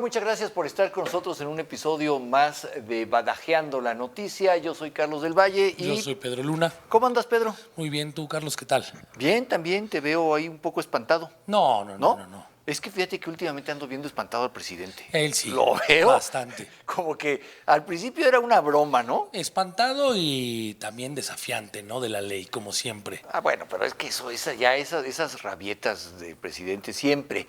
muchas gracias por estar con nosotros en un episodio más de Badajeando la Noticia. Yo soy Carlos del Valle y... Yo soy Pedro Luna. ¿Cómo andas, Pedro? Muy bien, ¿tú, Carlos, qué tal? Bien, también te veo ahí un poco espantado. No. Es que fíjate que últimamente ando viendo espantado al presidente. Él sí. Lo veo. Bastante. Como que al principio era una broma, ¿no? Espantado y también desafiante, ¿no? De la ley, como siempre. Bueno, pero es que esas rabietas del presidente siempre.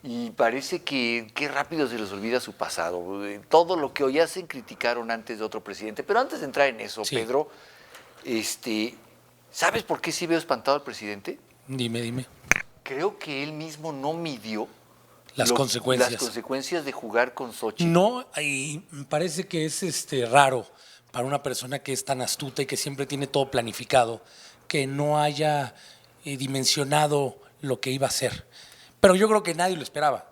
Y parece que qué rápido se les olvida su pasado. Todo lo que hoy hacen criticaron antes de otro presidente. Pero antes de entrar en eso, Sí. Pedro, ¿sabes por qué sí veo espantado al presidente? Dime. Creo que él mismo no midió Las consecuencias. las consecuencias de jugar con Xochitl. No, y me parece que es raro para una persona que es tan astuta y que siempre tiene todo planificado, que no haya dimensionado lo que iba a hacer. Pero yo creo que nadie lo esperaba.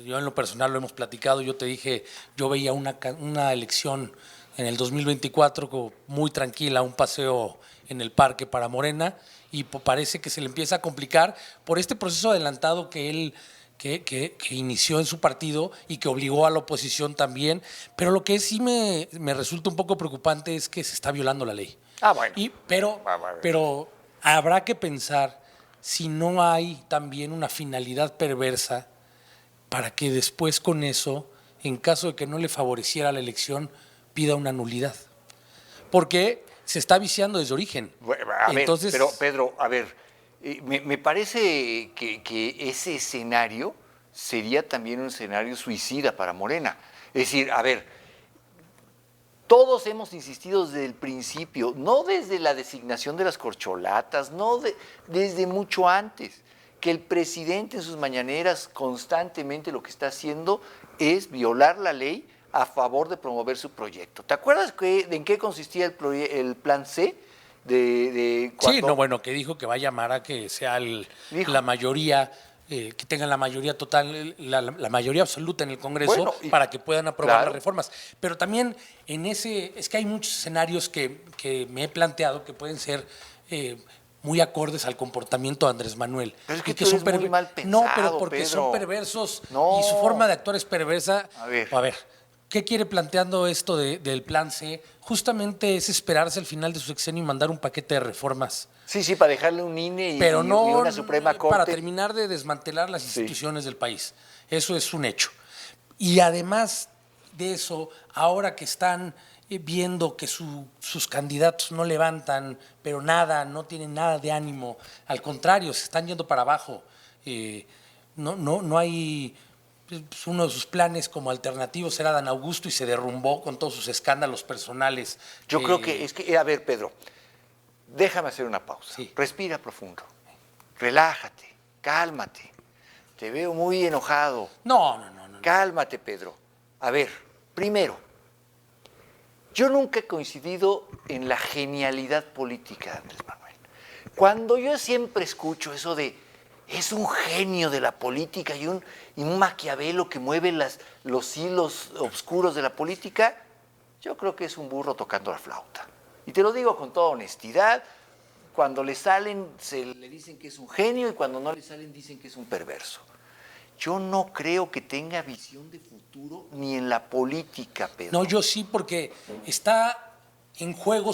Yo en lo personal lo hemos platicado, yo te dije, yo veía una elección en el 2024 como muy tranquila, un paseo en el parque para Morena, y parece que se le empieza a complicar por este proceso adelantado que él que inició en su partido y que obligó a la oposición también. Pero lo que sí me resulta un poco preocupante es que se está violando la ley. Bueno. Pero habrá que pensar si no hay también una finalidad perversa para que después con eso, en caso de que no le favoreciera la elección, pida una nulidad. Porque se está viciando desde origen. Entonces, pero Pedro, me parece que ese escenario sería también un escenario suicida para Morena. Es decir, todos hemos insistido desde el principio, no desde la designación de las corcholatas, desde mucho antes, que el presidente en sus mañaneras constantemente lo que está haciendo es violar la ley a favor de promover su proyecto. ¿Te acuerdas en qué consistía el plan C? Que dijo que va a llamar a que sea la mayoría, que tengan la mayoría total, la mayoría absoluta en el Congreso para que puedan aprobar las reformas. Pero también es que hay muchos escenarios que me he planteado que pueden ser muy acordes al comportamiento de Andrés Manuel. Pero es que tú eres muy mal pensado, No, pero porque Pedro. son perversos y su forma de actuar es perversa. A ver, ¿qué quiere planteando esto del plan C? Justamente es esperarse al final de su sexenio y mandar un paquete de reformas. Sí, para dejarle un INE y una Suprema Corte. Para terminar de desmantelar las instituciones del país. Eso es un hecho. Y además de eso, ahora que están viendo que sus candidatos no levantan, pero no tienen nada de ánimo, al contrario, se están yendo para abajo. No hay... Uno de sus planes como alternativos era Dan Augusto y se derrumbó con todos sus escándalos personales. Yo creo que Pedro, déjame hacer una pausa. Sí. Respira profundo. Relájate, cálmate. Te veo muy enojado. No. Cálmate, Pedro. Primero, yo nunca he coincidido en la genialidad política de Andrés Manuel. Cuando yo siempre escucho eso de es un genio de la política y un Maquiavelo que mueve los hilos oscuros de la política, yo creo que es un burro tocando la flauta. Y te lo digo con toda honestidad, cuando le salen le dicen que es un genio y cuando no le salen dicen que es un perverso. Yo no creo que tenga visión de futuro ni en la política, Pedro. No, yo sí, porque está en juego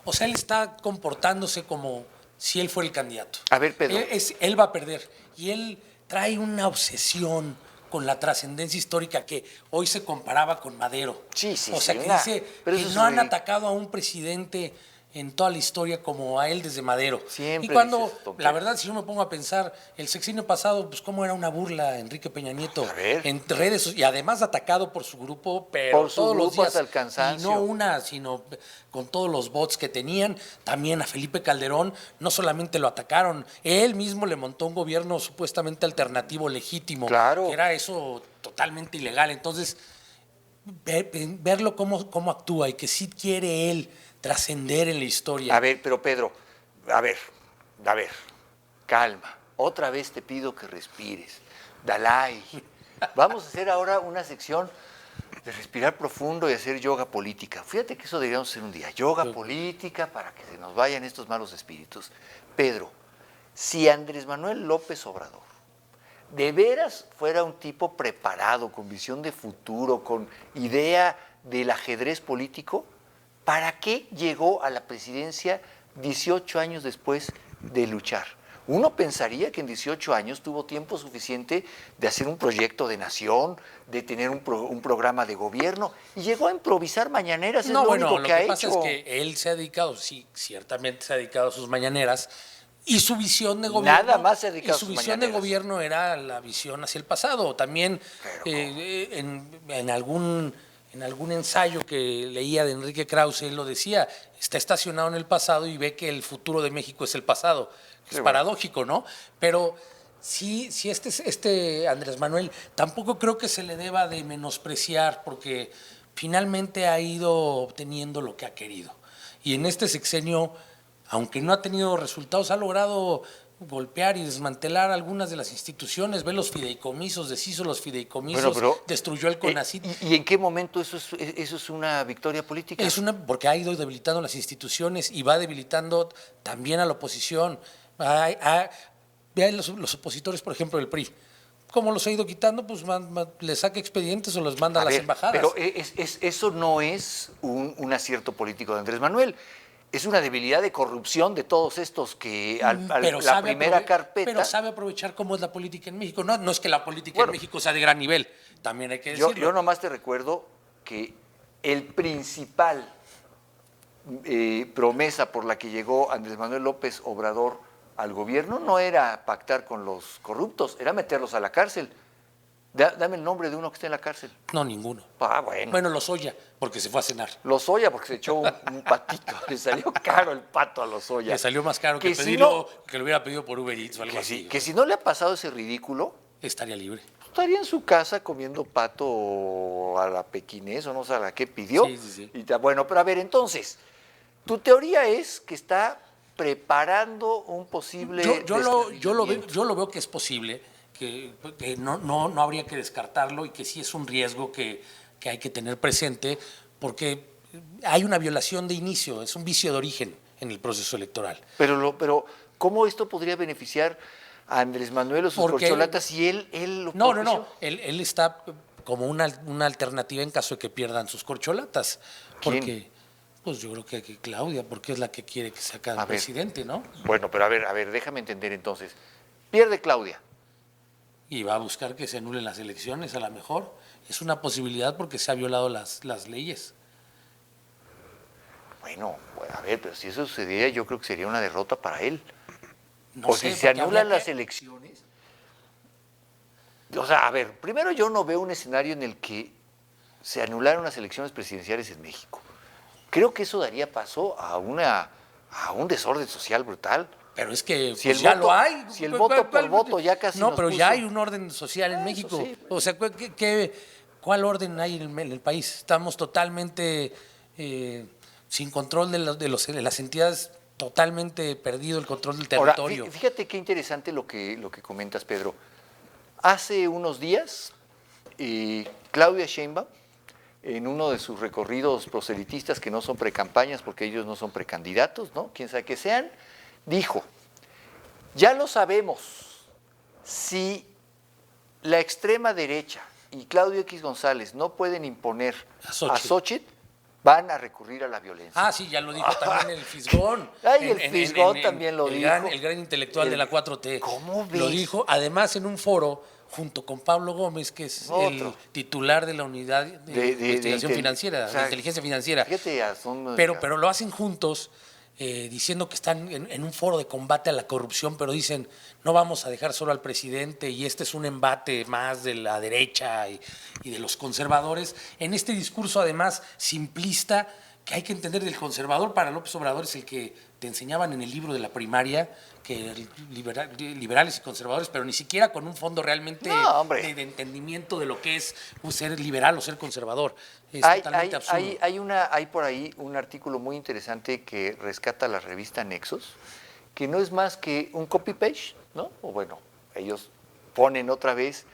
o sea, él está comportándose como si él fuera el candidato. Pedro. Él va a perder. Y él trae una obsesión con la trascendencia histórica que hoy se comparaba con Madero. Sí. O sea, que dice que no han atacado a un presidente en toda la historia como a él desde Madero. Siempre. Y cuando, la verdad, si yo me pongo a pensar, el sexenio pasado, pues cómo era una burla Enrique Peña Nieto en redes, y además atacado por su grupo, pero por todos los días. Hasta el cansancio. Y no una, sino con todos los bots que tenían. También a Felipe Calderón, no solamente lo atacaron, él mismo le montó un gobierno supuestamente alternativo, legítimo. Claro. Que era eso totalmente ilegal. Entonces, verlo cómo actúa y que sí quiere él trascender en la historia. Pero Pedro, calma. Otra vez te pido que respires. Dalai. Vamos a hacer ahora una sección de respirar profundo y hacer yoga política. Fíjate que eso deberíamos hacer un día. Yoga política para que se nos vayan estos malos espíritus. Pedro, si Andrés Manuel López Obrador de veras fuera un tipo preparado, con visión de futuro, con idea del ajedrez político, ¿para qué llegó a la presidencia 18 años después de luchar? Uno pensaría que en 18 años tuvo tiempo suficiente de hacer un proyecto de nación, de tener un programa de gobierno, y llegó a improvisar mañaneras, es lo único que ha hecho. Lo que pasa es que él se ha dedicado, sí, ciertamente se ha dedicado a sus mañaneras, y su visión de gobierno. Nada más se ha dedicado a sus visión de gobierno era la visión hacia el pasado. También en algún ensayo que leía de Enrique Krause, él lo decía, está estacionado en el pasado y ve que el futuro de México es el pasado. Es paradójico, ¿no? Pero sí este Andrés Manuel, tampoco creo que se le deba de menospreciar, porque finalmente ha ido obteniendo lo que ha querido. Y en este sexenio, aunque no ha tenido resultados, ha logrado golpear y desmantelar algunas de las instituciones, ve los fideicomisos, deshizo los fideicomisos, destruyó el CONACYT. ¿Y en qué momento eso es una victoria política? Porque ha ido debilitando las instituciones y va debilitando también a la oposición. Vean los opositores, por ejemplo, del PRI. Como los ha ido quitando, pues les saca expedientes o los manda a las embajadas. Pero eso no es un acierto político de Andrés Manuel. Es una debilidad de corrupción de todos estos que la primera carpeta... Pero sabe aprovechar cómo es la política en México. No es que la política en México sea de gran nivel, también hay que decirlo. Yo nomás te recuerdo que el principal promesa por la que llegó Andrés Manuel López Obrador al gobierno no era pactar con los corruptos, era meterlos a la cárcel. Dame el nombre de uno que esté en la cárcel. No, ninguno. Bueno. Bueno, Lozoya, porque se fue a cenar. Lozoya, porque se echó un patito. Le salió caro el pato a Lozoya. Le salió más caro que lo hubiera pedido por Uber Eats o algo así. Que si no le ha pasado ese ridículo... Estaría libre. Estaría en su casa comiendo pato a la pequinés o no sé a la que pidió. Sí. Bueno, pero a ver, entonces, tu teoría es que está preparando un posible... Yo lo veo que es posible, que no habría que descartarlo y que sí es un riesgo que hay que tener presente, porque hay una violación de inicio, es un vicio de origen en el proceso electoral. Pero ¿cómo esto podría beneficiar a Andrés Manuel o sus corcholatas si él lo No. Él está como una alternativa en caso de que pierdan sus corcholatas. ¿Quién? Pues yo creo que Claudia, porque es la que quiere que sea cada presidente, ¿no? Bueno, pero a ver, déjame entender entonces. Pierde Claudia. Y va a buscar que se anulen las elecciones, a lo mejor. Es una posibilidad porque se han violado las leyes. Bueno, a ver, pero si eso sucediera, yo creo que sería una derrota para él. Si se anulan las elecciones. O sea, a ver, primero yo no veo un escenario en el que se anularan las elecciones presidenciales en México. Creo que eso daría paso a un desorden social brutal. Pero es que si ya lo hay. Si el voto por voto ya casi No, pero ya hay un orden social en México. Sí. O sea, ¿cuál orden hay en el país? Estamos totalmente sin control de las entidades, totalmente perdido el control del territorio. Ahora, fíjate qué interesante lo que comentas, Pedro. Hace unos días, Claudia Sheinbaum, en uno de sus recorridos proselitistas, que no son precampañas porque ellos no son precandidatos, ¿no? Quién sabe qué sean, dijo, ya lo sabemos, si la extrema derecha y Claudio X González no pueden imponer a Xóchitl, van a recurrir a la violencia. Sí, ya lo dijo también el Fisgón. El Fisgón también lo dijo. El gran intelectual de la 4T. ¿Cómo ves? Lo dijo, además, en un foro junto con Pablo Gómez, que es el titular de la unidad de investigación financiera, de inteligencia financiera. Pero lo hacen juntos, diciendo que están en un foro de combate a la corrupción, pero dicen, no vamos a dejar solo al presidente y este es un embate más de la derecha y de los conservadores. En este discurso, además, simplista, que hay que entender del conservador para López Obrador es el que te enseñaban en el libro de la primaria, que liberales y conservadores, pero ni siquiera con un fondo realmente de entendimiento de lo que es ser liberal o ser conservador. Es totalmente absurdo. Hay por ahí un artículo muy interesante que rescata la revista Nexos, que no es más que un copy-paste, ¿no? O bueno, ellos ponen otra vez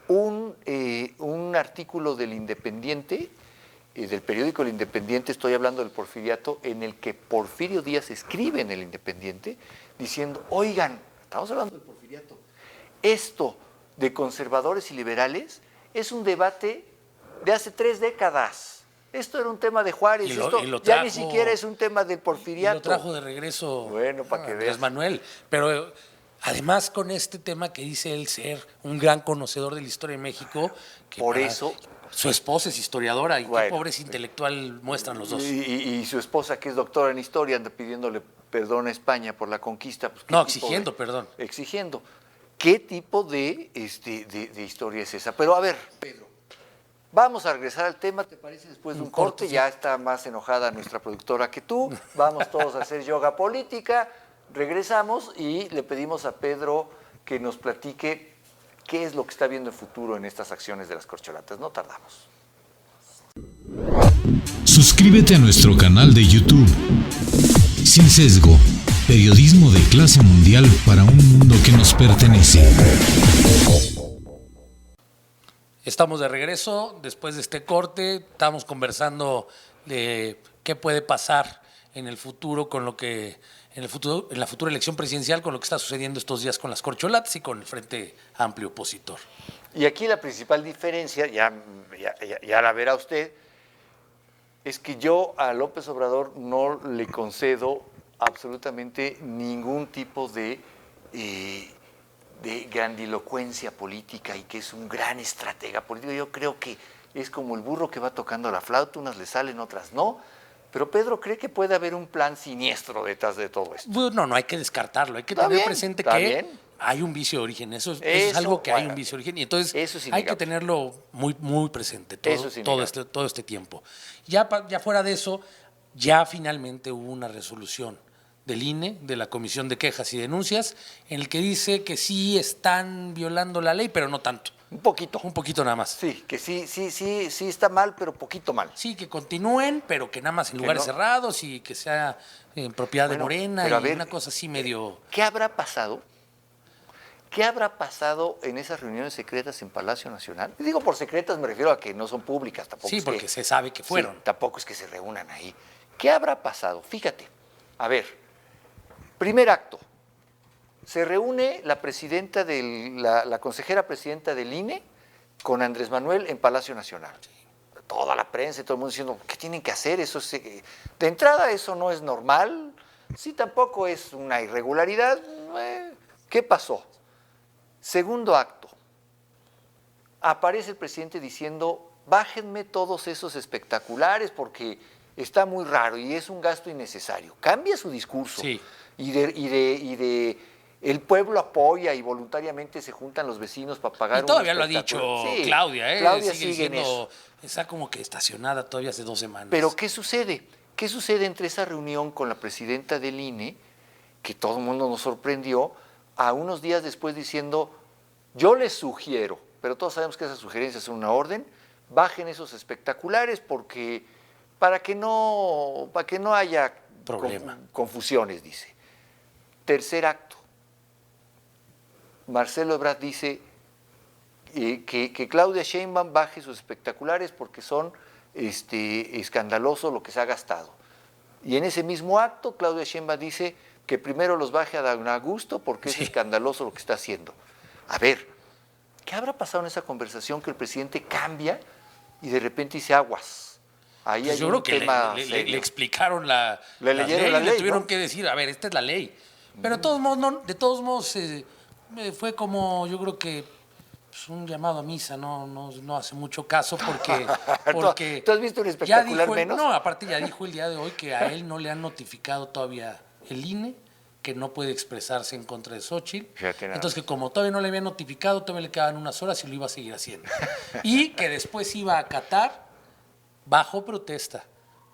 un artículo del Independiente, del periódico El Independiente, estoy hablando del Porfiriato, en el que Porfirio Díaz escribe en El Independiente diciendo, oigan, estamos hablando del Porfiriato, esto de conservadores y liberales es un debate de hace 3 décadas. Esto era un tema de Juárez, Y esto lo ya trajo, ni siquiera es un tema del y Porfiriato. lo trajo de regreso Bueno, para que Andrés veas. Manuel. Pero además con este tema que dice él ser un gran conocedor de la historia de México, que Por eso, su esposa es historiadora y bueno, qué pobreza intelectual muestran los dos. y su esposa, que es doctora en historia, anda pidiéndole perdón a España por la conquista. Pues, ¿qué No, tipo exigiendo perdón. Exigiendo. ¿Qué tipo de historia es esa? Pero a ver, Pedro, vamos a regresar al tema, ¿te parece? Después de un corte, sí. ya está más enojada nuestra productora que tú. Vamos todos a hacer yoga política. Regresamos y le pedimos a Pedro que nos platique qué es lo que está viendo el futuro en estas acciones de las corcholatas. No tardamos. Suscríbete a nuestro canal de YouTube. Sin Sesgo, periodismo de clase mundial para un mundo que nos pertenece. Estamos de regreso después de este corte. Estamos conversando de qué puede pasar en el futuro con lo que en la futura elección presidencial, con lo que está sucediendo estos días con las corcholatas y con el Frente Amplio Opositor. Y aquí la principal diferencia, ya la verá usted, es que yo a López Obrador no le concedo absolutamente ningún tipo de grandilocuencia política y que es un gran estratega político. Yo creo que es como el burro que va tocando la flauta, unas le salen, otras no. Pero Pedro cree que puede haber un plan siniestro detrás de todo esto. Bueno, no hay que descartarlo, hay que Está tener bien, presente está que bien. hay un vicio de origen, eso es algo que hay un vicio de origen y entonces eso es hay innegable. que tenerlo muy, muy presente Eso es innegable. todo este tiempo. Ya fuera de eso, ya finalmente hubo una resolución del INE, de la Comisión de Quejas y Denuncias, en el que dice que sí están violando la ley, pero no tanto. Un poquito. Un poquito nada más. Sí, que sí está mal, pero poquito mal. Sí, que continúen, pero que nada más en lugares cerrados y que sea en propiedad de Morena y una cosa así medio... ¿Qué habrá pasado? ¿Qué habrá pasado en esas reuniones secretas en Palacio Nacional? Y digo por secretas, me refiero a que no son públicas tampoco. Sí, porque se sabe que fueron. Sí, tampoco es que se reúnan ahí. ¿Qué habrá pasado? Fíjate, a ver, primer acto. Se reúne la presidenta la consejera presidenta del INE con Andrés Manuel en Palacio Nacional. Sí. Toda la prensa y todo el mundo diciendo, ¿qué tienen que hacer? De entrada eso no es normal, sí tampoco es una irregularidad. ¿Qué pasó? Segundo acto. Aparece el presidente diciendo, bájenme todos esos espectaculares porque está muy raro y es un gasto innecesario. Cambia su discurso. Sí. Y el pueblo apoya y voluntariamente se juntan los vecinos para pagar. Y todavía lo ha dicho sí, Claudia, Claudia sigue diciendo, está como que estacionada todavía hace 2 semanas. Pero ¿qué sucede? ¿Qué sucede entre esa reunión con la presidenta del INE, que todo el mundo nos sorprendió, a unos días después diciendo, yo les sugiero, pero todos sabemos que esas sugerencias son una orden, bajen esos espectaculares porque para que no haya confusiones, dice. Tercer acto. Marcelo Ebrard dice que Claudia Sheinbaum baje sus espectaculares porque son escandaloso lo que se ha gastado. Y en ese mismo acto, Claudia Sheinbaum dice que primero los baje a Dan Augusto porque es escandaloso lo que está haciendo. A ver, ¿qué habrá pasado en esa conversación que el presidente cambia y de repente dice aguas? Ahí pues hay yo un creo que tema le explicaron la leyeron ley, la le tuvieron ¿no? que decir, a ver, esta es la ley. Pero de todos modos fue como, yo creo que pues, un llamado a misa, no hace mucho caso porque ¿Tú has visto un espectacular menos? No, aparte ya dijo el día de hoy que a él no le han notificado todavía el INE, que no puede expresarse en contra de Xóchitl. Entonces que como todavía no le había notificado, todavía le quedaban unas horas y lo iba a seguir haciendo. Y que después iba a acatar bajo protesta,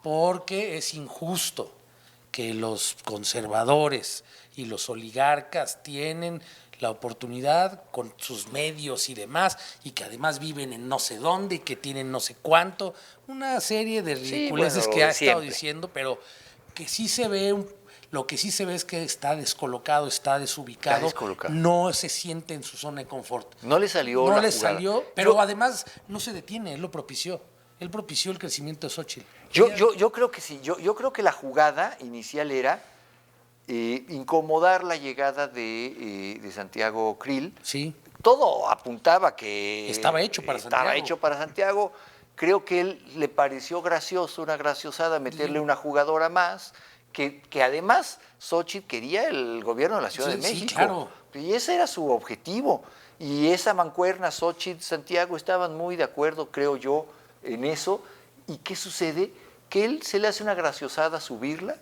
porque es injusto que los conservadores y los oligarcas tienen la oportunidad con sus medios y demás, y que además viven en no sé dónde y que tienen no sé cuánto, una serie de ridiculeces que ha estado diciendo, pero que sí se ve, lo que sí se ve es que está descolocado, está desubicado, no se siente en su zona de confort. No le salió No le salió, pero además no se detiene, él lo propició. Él propició el crecimiento de Xóchitl. Yo creo que sí. Yo creo que la jugada inicial era incomodar la llegada de Santiago Krill. Sí. todo apuntaba que Estaba hecho para Santiago. Creo que él le pareció gracioso, una graciosada, meterle una jugadora más, que además Xóchitl quería el gobierno de la Ciudad de México. Sí, claro. Y ese era su objetivo. Y esa mancuerna, Xóchitl, Santiago, estaban muy de acuerdo, creo yo, en eso. ¿Y qué sucede? Que él se le hace una graciosada subirla,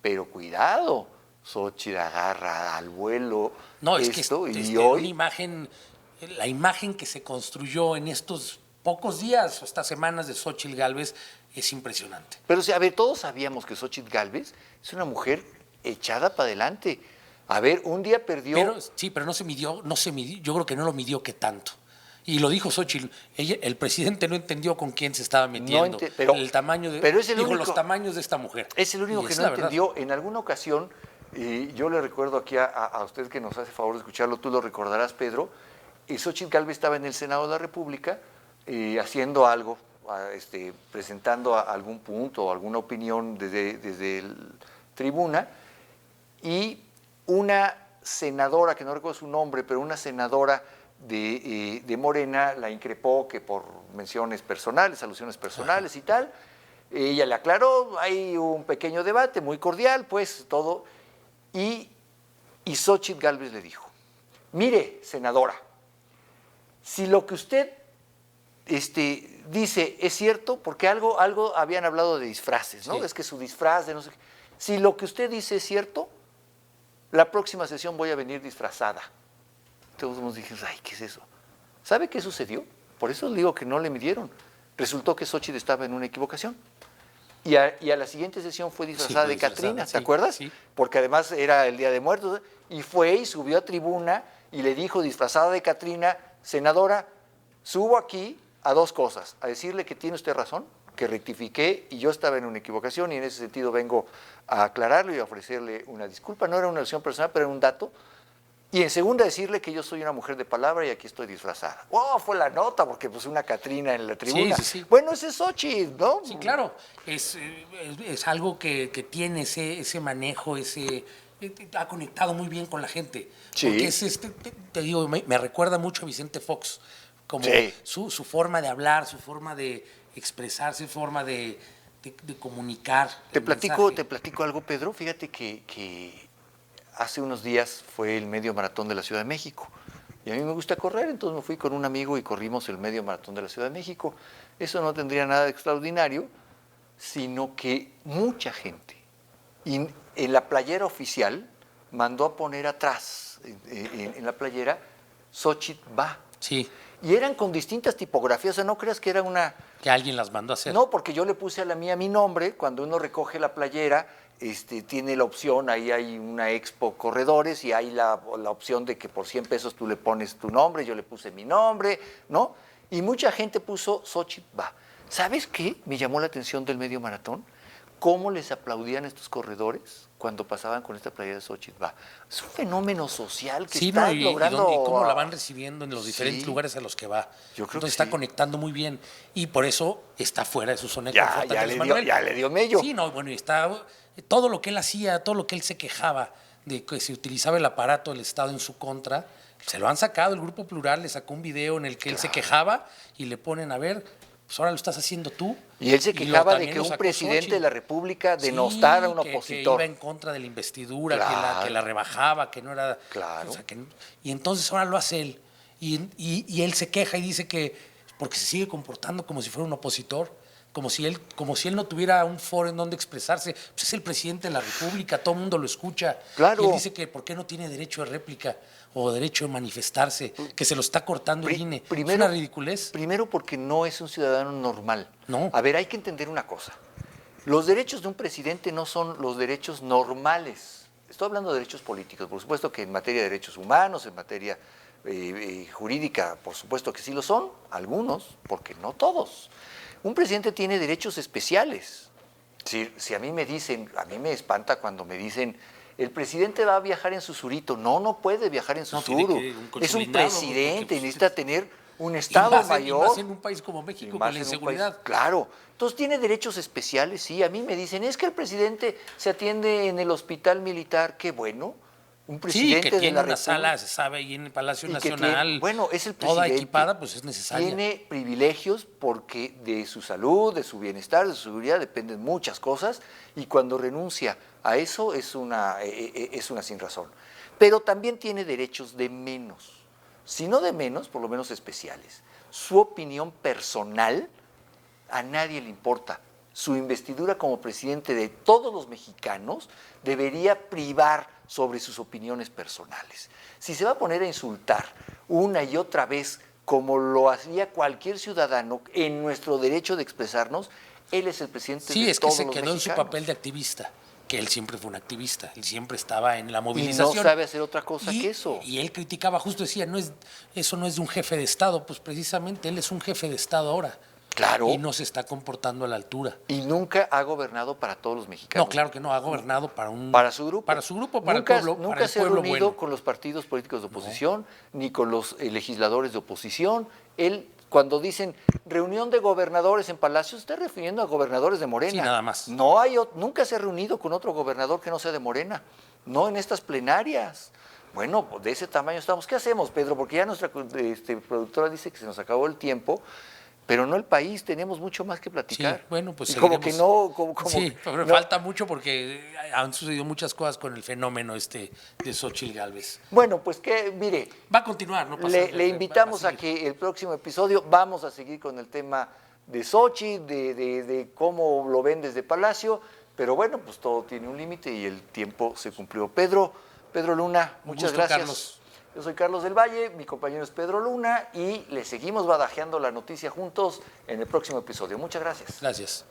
pero cuidado, Xóchitl agarra al vuelo esto, y hoy... una imagen, la imagen que se construyó en estos pocos días o estas semanas de Xóchitl Gálvez es impresionante. Pero, a ver, todos sabíamos que Xóchitl Gálvez es una mujer echada para adelante. A ver, un día perdió... Pero no se midió, yo creo que no lo midió que tanto. Y lo dijo Xóchitl, el presidente no entendió con quién se estaba metiendo. El tamaño de, pero es el único, los tamaños de esta mujer. Es el único que no entendió. En alguna ocasión, y yo le recuerdo aquí a usted que nos hace favor de escucharlo, tú lo recordarás, Pedro, Xóchitl Gálvez estaba en el Senado de la República haciendo algo, presentando algún punto o alguna opinión desde el tribuna, y una senadora, que no recuerdo su nombre, pero una senadora de Morena la increpó que por menciones personales, alusiones personales y tal. Ella le aclaró, hay un pequeño debate muy cordial, pues todo. Y Xóchitl Gálvez le dijo, mire, senadora, si lo que usted dice es cierto, porque algo habían hablado de disfraces, ¿no? Sí. Es que su disfraz de no sé qué. Si lo que usted dice es cierto, la próxima sesión voy a venir disfrazada. Todos nos dijimos, ay, ¿qué es eso? ¿Sabe qué sucedió? Por eso le digo que no le midieron. Resultó que Xóchitl estaba en una equivocación. Y a la siguiente sesión fue disfrazada de Catrina, ¿te acuerdas? Sí. Porque además era el Día de Muertos. Y fue y subió a tribuna y le dijo, disfrazada de Catrina, senadora, subo aquí a dos cosas. A decirle que tiene usted razón, que rectifiqué y yo estaba en una equivocación y en ese sentido vengo a aclararlo y a ofrecerle una disculpa. No era una alusión personal, pero era un dato. Y en segunda, decirle que yo soy una mujer de palabra y aquí estoy disfrazada. ¡Wow! Fue la nota, porque pues una Catrina en la tribuna. Sí. Bueno, ese es Xóchitl, ¿no? Sí, claro. Es algo que tiene ese manejo, ha conectado muy bien con la gente. Sí. Porque te digo, me recuerda mucho a Vicente Fox, como su forma de hablar, su forma de expresarse, su forma de comunicar. Te platico algo, Pedro. Fíjate que hace unos días fue el medio maratón de la Ciudad de México. Y a mí me gusta correr, entonces me fui con un amigo y corrimos el medio maratón de la Ciudad de México. Eso no tendría nada de extraordinario, sino que mucha gente, y en la playera oficial, mandó a poner atrás, en la playera, Xóchitl va. Sí. Y eran con distintas tipografías, o sea, no creas que era una... Que alguien las mandó a hacer. No, porque yo le puse a la mía mi nombre. Cuando uno recoge la playera, tiene la opción, ahí hay una Expo Corredores y hay la opción de que por 100 pesos tú le pones tu nombre, yo le puse mi nombre, ¿no? Y mucha gente puso Xóchitl va. ¿Sabes qué me llamó la atención del medio maratón? Cómo les aplaudían estos corredores cuando pasaban con esta playera de Xóchitl va. Es un fenómeno social que está logrando... Y cómo la van recibiendo en los diferentes lugares a los que va. Yo creo Entonces está conectando muy bien y por eso está fuera de su zona de confort. Ya le dio mello. Sí, no, bueno, y está... Todo lo que él hacía, todo lo que él se quejaba de que se utilizaba el aparato del Estado en su contra, se lo han sacado. El Grupo Plural le sacó un video en el que él se quejaba y le ponen, a ver, pues ahora lo estás haciendo tú. Y él se quejaba de que un presidente de la República denostara a un opositor. Que iba en contra de la investidura, que la rebajaba, que no era... Claro. O sea, y entonces ahora lo hace él. Y él se queja y dice que porque se sigue comportando como si fuera un opositor. Como si él no tuviera un foro en donde expresarse. Pues es el presidente de la República, todo el mundo lo escucha. Claro. Y él dice que ¿por qué no tiene derecho de réplica o derecho de manifestarse? Que se lo está cortando el INE. Es una ridiculez. Primero porque no es un ciudadano normal. No. A ver, hay que entender una cosa. Los derechos de un presidente no son los derechos normales. Estoy hablando de derechos políticos. Por supuesto que en materia de derechos humanos, en materia jurídica, por supuesto que sí lo son. Algunos, porque no todos. Un presidente tiene derechos especiales. Si a mí me dicen, a mí me espanta cuando me dicen, el presidente va a viajar en Susurito. No puede viajar en Susuru. Es un presidente, necesita tener un Estado mayor. Y más en un país como México, con la inseguridad. Claro. Entonces tiene derechos especiales, sí. A mí me dicen, es que el presidente se atiende en el hospital militar. Qué bueno. Un Sí, presidente que de tiene la una República, sala, se sabe, ahí en el Palacio y que Nacional. tiene, bueno, es el toda presidente. equipada, pues es necesaria. Tiene privilegios porque de su salud, de su bienestar, de su seguridad dependen muchas cosas, y cuando renuncia a eso es una sin razón. Pero también tiene derechos de menos, si no de menos, por lo menos especiales. Su opinión personal a nadie le importa. Su investidura como presidente de todos los mexicanos debería privar sobre sus opiniones personales. Si se va a poner a insultar una y otra vez, como lo hacía cualquier ciudadano en nuestro derecho de expresarnos, él es el presidente Sí, de es que todos se los quedó en mexicanos. su papel de activista, que él siempre fue un activista, él siempre estaba en la Y movilización. no sabe hacer otra cosa que eso. Y él criticaba, justo decía, eso no es de un jefe de Estado, pues precisamente él es un jefe de Estado ahora. Claro. Y no se está comportando a la altura. Y nunca ha gobernado para todos los mexicanos. No, claro que no, ha gobernado para su grupo. Para su grupo, para Nunca, el pueblo, nunca para el se ha pueblo reunido bueno. con los partidos políticos de oposición, ni con los legisladores de oposición. Él, cuando dicen reunión de gobernadores en Palacio, está refiriendo a gobernadores de Morena. Sí, nada más. Nunca se ha reunido con otro gobernador que no sea de Morena. No en estas plenarias. Bueno, de ese tamaño estamos. ¿Qué hacemos, Pedro? Porque ya nuestra productora dice que se nos acabó el tiempo. Pero no el país, tenemos mucho más que platicar. Sí, bueno, pues y como que no, sí, pero no. falta mucho porque han sucedido muchas cosas con el fenómeno de Xóchitl Gálvez. Bueno, pues que, mire, va a continuar, ¿no? Le invitamos a que el próximo episodio vamos a seguir con el tema de Xóchitl, de cómo lo ven desde Palacio, pero bueno, pues todo tiene un límite y el tiempo se cumplió. Pedro Luna, muchas gracias. Carlos. Yo soy Carlos del Valle, mi compañero es Pedro Luna y le seguimos badajeando la noticia juntos en el próximo episodio. Muchas gracias. Gracias.